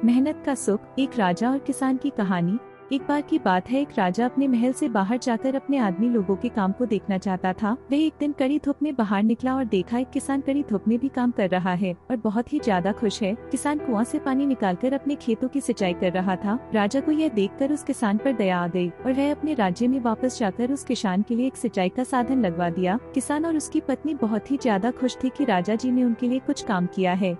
मेहनत का सुख, एक राजा और किसान की कहानी। एक बार की बात है, एक राजा अपने महल से बाहर जाकर अपने आदमी लोगों के काम को देखना चाहता था। वह एक दिन कड़ी धूप में बाहर निकला और देखा एक किसान कड़ी धूप में भी काम कर रहा है और बहुत ही ज्यादा खुश है। किसान कुआं से पानी निकालकर अपने खेतों की सिंचाई कर रहा था। राजा को यह देखकर उस किसान पर दया आ गई और वह अपने राज्य में वापस जाकर उस किसान के लिए एक सिंचाई का साधन लगवा दिया। किसान और उसकी पत्नी बहुत ही ज्यादा खुश थे कि राजा जी ने उनके लिए कुछ काम किया है।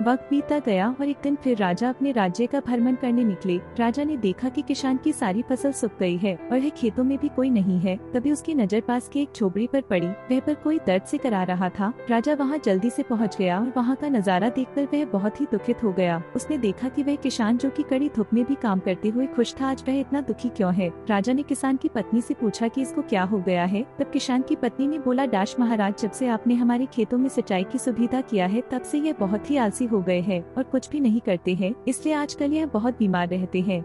वक्त बीता गया और एक दिन फिर राजा अपने राज्य का भ्रमण करने निकले। राजा ने देखा कि किसान की सारी फसल सूख गई है और वह खेतों में भी कोई नहीं है। तभी उसकी नजर पास की एक झोपड़ी पर पड़ी। वह पर कोई दर्द से करा रहा था। राजा वहां जल्दी से पहुंच गया और वहां का नजारा देखकर वह बहुत ही दुखित हो गया। उसने देखा कि वह किसान जो कि कड़ी धूप में भी काम करते हुए खुश था, आज वह इतना दुखी क्यों है। राजा ने किसान की पत्नी से पूछा कि इसको क्या हो गया है। तब किसान की पत्नी ने बोला, दाश महाराज, जब से आपने हमारे खेतों में सिंचाई की सुविधा किया है तब से ये बहुत ही आलसी हो गए हैं और कुछ भी नहीं करते हैं, इसलिए आजकल यह बहुत बीमार रहते हैं।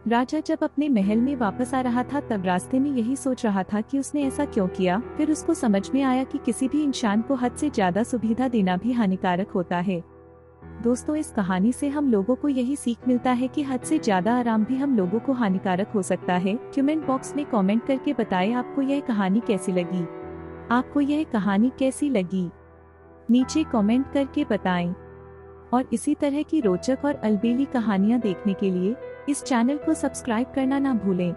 राजा जब अपने महल में वापस आ रहा था तब रास्ते में यही सोच रहा था कि उसने ऐसा क्यों किया। फिर उसको समझ में आया कि किसी भी इंसान को हद से ज्यादा सुविधा देना भी हानिकारक होता है। दोस्तों, इस कहानी से हम लोगों को यही सीख मिलता है कि हद से ज्यादा आराम भी हम लोगों को हानिकारक हो सकता है। कमेंट बॉक्स में कमेंट करके बताएं आपको यह कहानी कैसी लगी। आपको यह कहानी कैसी लगी नीचे कमेंट करके बताएं। और इसी तरह की रोचक और अलबेली कहानियाँ देखने के लिए इस चैनल को सब्सक्राइब करना ना भूलें।